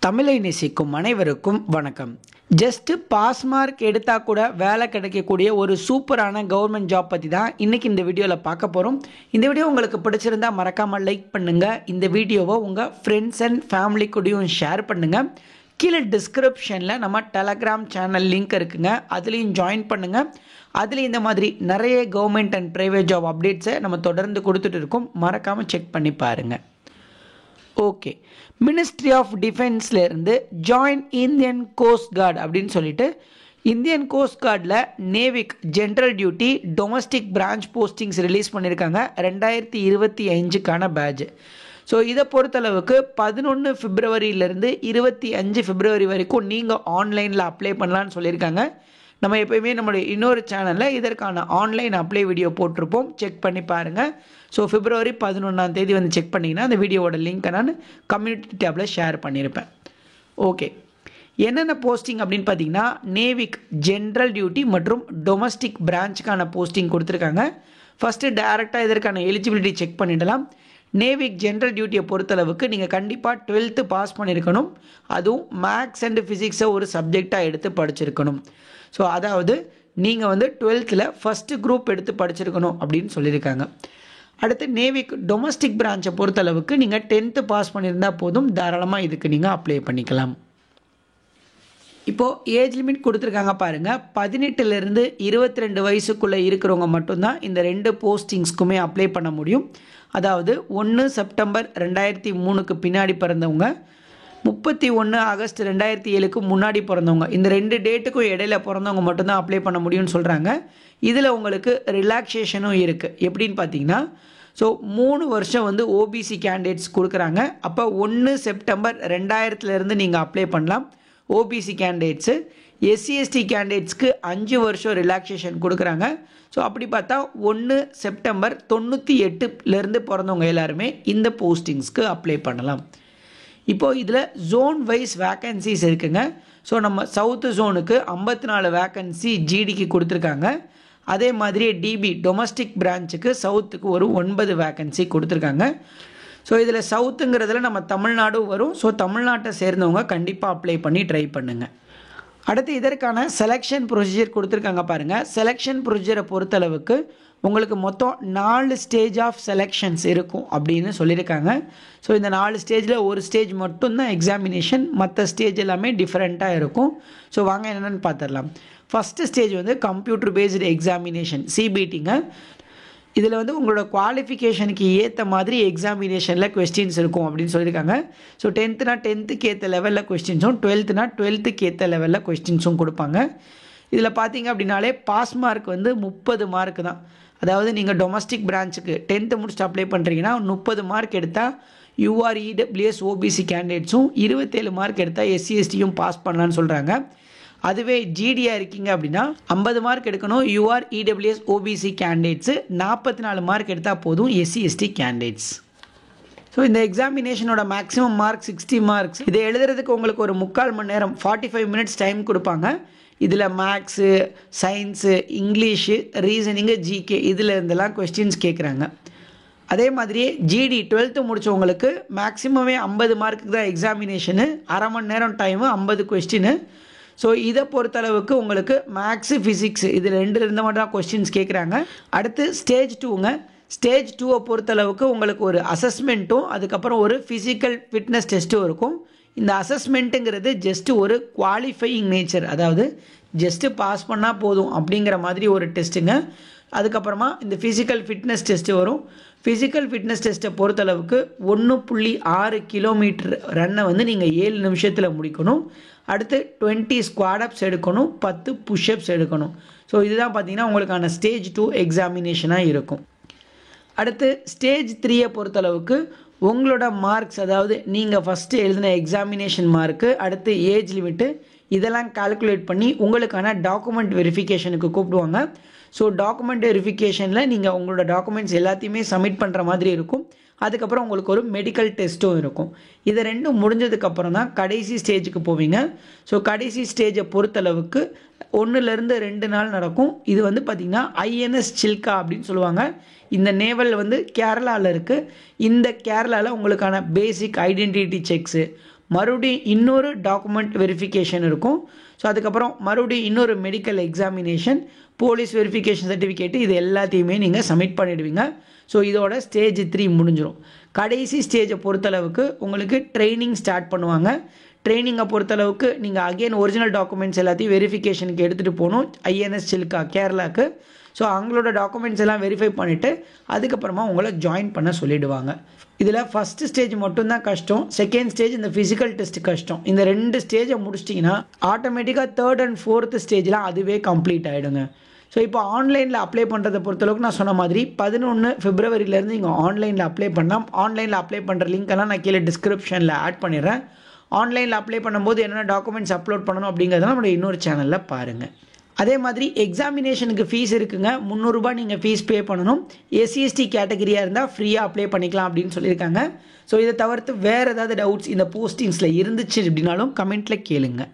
தமிழை நேசிக்கும் அனைவருக்கும் வணக்கம். ஜஸ்ட் பாஸ் மார்க் எடுத்தால் கூட வேலை கிடைக்கக்கூடிய ஒரு சூப்பரான கவர்மெண்ட் ஜாப் பற்றி தான் இன்றைக்கி இந்த வீடியோவில் பார்க்க போகிறோம். இந்த வீடியோ உங்களுக்கு பிடிச்சிருந்தா மறக்காமல் லைக் பண்ணுங்கள். இந்த வீடியோவை உங்கள் ஃப்ரெண்ட்ஸ் அண்ட் ஃபேமிலி கூடயும் ஷேர் பண்ணுங்கள். கீழே டிஸ்கிரிப்ஷனில் நம்ம டெலகிராம் சேனல் லிங்க் இருக்குங்க, அதுலேயும் ஜாயின் பண்ணுங்கள். அதில் இந்த மாதிரி நிறைய கவர்மெண்ட் அண்ட் ப்ரைவேட் ஜாப் அப்டேட்ஸை நம்ம தொடர்ந்து கொடுத்துட்டு இருக்கோம். மறக்காமல் செக் பண்ணி பாருங்கள். ஓகே, மினிஸ்ட்ரி ஆஃப் டிஃபென்ஸ்லேருந்து ஜாயின் இந்தியன் கோஸ்ட் கார்டு அப்படின்னு சொல்லிட்டு இந்தியன் கோஸ்ட் கார்டில் Navik general duty domestic branch postings release பண்ணியிருக்காங்க 2025க்கான பேட்ச். ஸோ இதை பொறுத்தளவுக்கு 11 பிப்ரவரியிலேருந்து 25 பிப்ரவரி வரைக்கும் நீங்கள் ஆன்லைனில் அப்ளை பண்ணலான்னு சொல்லியிருக்காங்க. நம்ம எப்போயுமே நம்மளுடைய இன்னொரு சேனலில் இதற்கான ஆன்லைன் அப்ளை வீடியோ போட்டிருப்போம், செக் பண்ணி பாருங்கள். ஸோ பிப்ரவரி 11 வந்து செக் பண்ணிங்கன்னா அந்த வீடியோவோட லிங்க்கை நான் கம்யூனிட்டி டேப்பில் ஷேர் பண்ணியிருப்பேன். ஓகே, என்னென்ன போஸ்டிங் அப்படின்னு பார்த்தீங்கன்னா நேவிக் ஜென்ரல் டியூட்டி மற்றும் டொமஸ்டிக் பிரான்ச்சுக்கான போஸ்டிங் கொடுத்துருக்காங்க. ஃபஸ்ட்டு டைரெக்டாக இதற்கான எலிஜிபிலிட்டி செக் பண்ணிடலாம். நேவிக் ஜென்ரல் டியூட்டியை பொறுத்தளவுக்கு நீங்கள் கண்டிப்பாக 12th பாஸ் பண்ணியிருக்கணும். அதுவும் மேக்ஸ் அண்ட் ஃபிசிக்ஸை ஒரு சப்ஜெக்டாக எடுத்து படிச்சிருக்கணும். ஸோ அதாவது நீங்கள் வந்து 12th ஃபஸ்ட்டு குரூப் எடுத்து படிச்சிருக்கணும் அப்படின்னு சொல்லியிருக்காங்க. அடுத்து நேவிக் டொமஸ்டிக் பிரான்ச்சை பொறுத்தளவுக்கு நீங்கள் 10th பாஸ் பண்ணியிருந்தால் போதும், தாராளமாக இதுக்கு நீங்கள் அப்ளை பண்ணிக்கலாம். இப்போது ஏஜ் லிமிட் கொடுத்துருக்காங்க பாருங்கள். 18லேருந்து 22 வயசுக்குள்ளே இருக்கிறவங்க மட்டும்தான் இந்த 2 போஸ்டிங்ஸ்க்குமே அப்ளை பண்ண முடியும். அதாவது 1 செப்டம்பர் 2003க்கு பின்னாடி பிறந்தவங்க, 31 ஆகஸ்ட் 2007க்கு முன்னாடி பிறந்தவங்க, இந்த 2 டேட்டுக்கும் இடையில பிறந்தவங்க மட்டும்தான் அப்ளை பண்ண முடியும்னு சொல்கிறாங்க. இதில் உங்களுக்கு ரிலாக்ஸேஷனும் இருக்குது. எப்படின்னு பார்த்தீங்கன்னா, ஸோ 3 வருஷம் வந்து ஓபிசி கேண்டிடேட்ஸ் கொடுக்குறாங்க. அப்போ 1 செப்டம்பர் 2000லேருந்து நீங்கள் அப்ளை பண்ணலாம் ஓபிசி கேண்டிடேட்ஸு. எஸ்சி/எஸ்டி கேண்டிடேட்ஸ்க்கு 5 வருஷம் ரிலாக்ஸேஷன் கொடுக்குறாங்க. ஸோ அப்படி பார்த்தா 1 செப்டம்பர் 98லேருந்து பிறந்தவங்க எல்லாருமே இந்த போஸ்டிங்ஸ்க்கு அப்ளை பண்ணலாம். இப்போது இதில் ஜோன் வைஸ் வேக்கன்சிஸ் இருக்குங்க. ஸோ நம்ம சவுத்து ஜோனுக்கு 54 வேக்கன்சி ஜிடிக்கு கொடுத்துருக்காங்க. அதே மாதிரி டிபி டொமஸ்டிக் பிரான்ச்சுக்கு சவுத்துக்கு ஒரு 9 வேக்கன்சி கொடுத்துருக்காங்க. ஸோ இதில் சவுத்துங்கிறதுல நம்ம தமிழ்நாடும் வரும். ஸோ தமிழ்நாட்டை சேர்ந்தவங்க கண்டிப்பாக அப்ளை பண்ணி ட்ரை பண்ணுங்கள். அடுத்து இதற்கான செலெக்ஷன் ப்ரொசீஜர் கொடுத்துருக்காங்க பாருங்கள். செலெக்ஷன் ப்ரொசீஜரை பொறுத்தளவுக்கு உங்களுக்கு மொத்தம் 4 ஸ்டேஜ் ஆஃப் செலெக்ஷன்ஸ் இருக்கும் அப்படின்னு சொல்லியிருக்காங்க. ஸோ இந்த 4 ஸ்டேஜில் ஒரு ஸ்டேஜ் மட்டும்தான் எக்ஸாமினேஷன், மற்ற ஸ்டேஜ் எல்லாமே டிஃப்ரெண்ட்டாக இருக்கும். ஸோ வாங்க என்னென்னு பார்த்துடலாம். ஃபஸ்ட்டு ஸ்டேஜ் வந்து கம்ப்யூட்டர் பேஸ்டு எக்ஸாமினேஷன், சிபிடிங்க. இதில் வந்து உங்களோட குவாலிஃபிகேஷனுக்கு ஏற்ற மாதிரி எக்ஸாமினேஷனில் கொஸ்டின்ஸ் இருக்கும் அப்படின்னு சொல்லியிருக்காங்க. ஸோ 10th 10th ஏற்ற லெவலில் கொஸ்டின்ஸும், 12th 12th ஏற்ற லெவலில் கொஸ்டின்ஸும் கொடுப்பாங்க. இதில் பார்த்தீங்க அப்படின்னாலே பாஸ் மார்க் வந்து 30 மார்க் தான். அதாவது நீங்கள் டொமஸ்டிக் பிரான்ச்சுக்கு 10th முடிச்சுட்டு அப்ளை பண்ணுறீங்கன்னா 30 மார்க் எடுத்தால் யூஆர்இடபிள்யூஎஸ் ஓபிசி கேண்டிடேட்ஸும், 27 மார்க் எடுத்தால் எஸ்சிஎஸ்டியும் பாஸ் பண்ணலான்னு சொல்கிறாங்க. அதுவே ஜிடியாக இருக்கீங்க அப்படின்னா 50 மார்க் எடுக்கணும் யூஆர்இடபிள்யூஎஸ் ஓபிசி கேண்டிடேட்ஸு, 44 மார்க் எடுத்தால் போதும் எஸ்சிஎஸ்டி கேண்டிடேட்ஸ். ஸோ இந்த எக்ஸாமினேஷனோட மேக்ஸிமம் மார்க் 60 மார்க்ஸ். இதை எழுதுறதுக்கு உங்களுக்கு ஒரு 3/4 மணி நேரம் 45 மினிட்ஸ் டைம் கொடுப்பாங்க. இதில் maths, science, English, reasoning, GK இதில் இருந்தெல்லாம் கொஸ்டின்ஸ் கேட்குறாங்க. அதே மாதிரியே ஜிடி 12th முடித்தவங்களுக்கு மேக்ஸிமமே 50 மார்க்குக்கு தான் எக்ஸாமினேஷனு, அரை மணி நேரம் டைமு, 50 கொஸ்டின்னு. ஸோ இதை பொறுத்தளவுக்கு உங்களுக்கு மேக்ஸு, ஃபிசிக்ஸு இதில் 2 மட்டும் தான் கொஸ்டின்ஸ் கேட்குறாங்க. அடுத்து ஸ்டேஜ் 2ங்க. ஸ்டேஜ் 2 பொறுத்தளவுக்கு உங்களுக்கு ஒரு அசஸ்மெண்ட்டும் அதுக்கப்புறம் ஒரு ஃபிசிக்கல் ஃபிட்னஸ் டெஸ்ட்டும் இருக்கும். இந்த அசஸ்மெண்ட்டுங்கிறது ஜஸ்ட்டு ஒரு குவாலிஃபையிங் நேச்சர், அதாவது ஜஸ்ட்டு பாஸ் பண்ணால் போதும் அப்படிங்கிற மாதிரி ஒரு டெஸ்ட்டுங்க. அதுக்கப்புறமா இந்த ஃபிசிக்கல் ஃபிட்னஸ் டெஸ்ட்டு வரும். ஃபிசிக்கல் ஃபிட்னஸ் டெஸ்ட்டை பொறுத்தளவுக்கு 1.6 கிலோமீட்டர் ரன்னை வந்து நீங்கள் 7 நிமிஷத்தில் முடிக்கணும். அடுத்து 20 ஸ்குவாட் அப்ஸ் எடுக்கணும், 10 புஷ்அப்ஸ் எடுக்கணும். ஸோ இதுதான் பார்த்தீங்கன்னா உங்களுக்கான ஸ்டேஜ் 2 எக்ஸாமினேஷனாக இருக்கும். அடுத்து ஸ்டேஜ் 3யை பொறுத்தளவுக்கு உங்களோட மார்க்ஸ், அதாவது நீங்கள் ஃபஸ்ட்டு எழுதின எக்ஸாமினேஷன் மார்க்கு, அடுத்து ஏஜ் லிமிட்டு இதெல்லாம் கால்குலேட் பண்ணி உங்களுக்கான டாக்குமெண்ட் வெரிஃபிகேஷனுக்கு கூப்பிடுவாங்க. ஸோ டாக்குமெண்ட் வெரிஃபிகேஷனில் நீங்கள் உங்களோட டாக்குமெண்ட்ஸ் எல்லாத்தையுமே சப்மிட் பண்ணுற மாதிரி இருக்கும். அதுக்கப்புறம் உங்களுக்கு ஒரு மெடிக்கல் டெஸ்ட்டும் இருக்கும். இதை 2 முடிஞ்சதுக்கப்புறம் தான் கடைசி ஸ்டேஜுக்கு போவீங்க. ஸோ கடைசி ஸ்டேஜை பொறுத்தளவுக்கு 1லேருந்து 2 நாள் நடக்கும். இது வந்து பார்த்திங்கன்னா ஐஎன்எஸ் சில்கா அப்படின்னு சொல்லுவாங்க. இந்த நேவல் வந்து கேரளாவில் இருக்குது. இந்த கேரளாவில் உங்களுக்கான பேசிக் ஐடென்டிட்டி செக்ஸு, மறுபடியும் இன்னொரு டாக்குமெண்ட் வெரிஃபிகேஷன் இருக்கும். ஸோ அதுக்கப்புறம் மறுபடியும் இன்னொரு medical examination, police verification certificate, இது எல்லாத்தையுமே நீங்கள் சப்மிட் பண்ணிடுவீங்க. ஸோ இதோட ஸ்டேஜ் 3 முடிஞ்சிடும். கடைசி ஸ்டேஜை பொறுத்தளவுக்கு உங்களுக்கு ட்ரைனிங் ஸ்டார்ட் பண்ணுவாங்க. ட்ரைனிங்கை பொறுத்தளவுக்கு நீங்கள் அகெயின் ஒரிஜினல் டாக்குமெண்ட்ஸ் எல்லாத்தையும் வெரிஃபிகேஷனுக்கு எடுத்துகிட்டு போகணும் ஐஎன்எஸ் சில்கா கேரளாவுக்கு. ஸோ அவங்களோட டாக்குமெண்ட்ஸ் எல்லாம் வெரிஃபை பண்ணிவிட்டு அதுக்கப்புறமா உங்களை ஜாயின் பண்ண சொல்லிவிடுவாங்க. இதில் ஃபஸ்ட்டு ஸ்டேஜ் மட்டும்தான் கஷ்டம், செகண்ட் ஸ்டேஜ் இந்த ஃபிசிக்கல் டெஸ்ட் கஷ்டம். இந்த 2 ஸ்டேஜை முடிச்சிட்டிங்கன்னா ஆட்டோமேட்டிக்காக 3rd and 4th ஸ்டேஜ்லாம் அதுவே கம்ப்ளீட் ஆகிடுங்க. ஸோ இப்போ ஆன்லைனில் அப்ளை பண்ணுறதை பொறுத்தளவுக்கு நான் சொன்ன மாதிரி 11 பிப்ரவரியிலேருந்து நீங்கள் ஆன்லைனில் அப்ளை பண்ணலாம். ஆன்லைனில் அப்ளை பண்ணுற லிங்க்கெல்லாம் நான் கீழே டிஸ்கிரிப்ஷனில் ஆட் பண்ணிடுறேன். ஆன்லைனில் அப்ளை பண்ணும்போது என்னென்ன டாக்குமெண்ட்ஸ் அப்லோட் பண்ணணும் அப்படிங்கிறத நம்மளுடைய இன்னொரு சேனலில் பாருங்கள். அதே மாதிரி எக்ஸாமினேஷனுக்கு ஃபீஸ் இருக்குங்க. 300 ரூபாய் நீங்கள் ஃபீஸ் பே பண்ணணும். SC/ST கேட்டகரியாக இருந்தால் ஃப்ரீயாக அப்ளை பண்ணிக்கலாம் அப்படின்னு சொல்லியிருக்காங்க. ஸோ இதை தவிர்த்து வேறு ஏதாவது டவுட்ஸ் இந்த போஸ்டிங்ஸில் இருந்துச்சு அப்படின்னாலும் கமெண்ட்டில் கேளுங்க.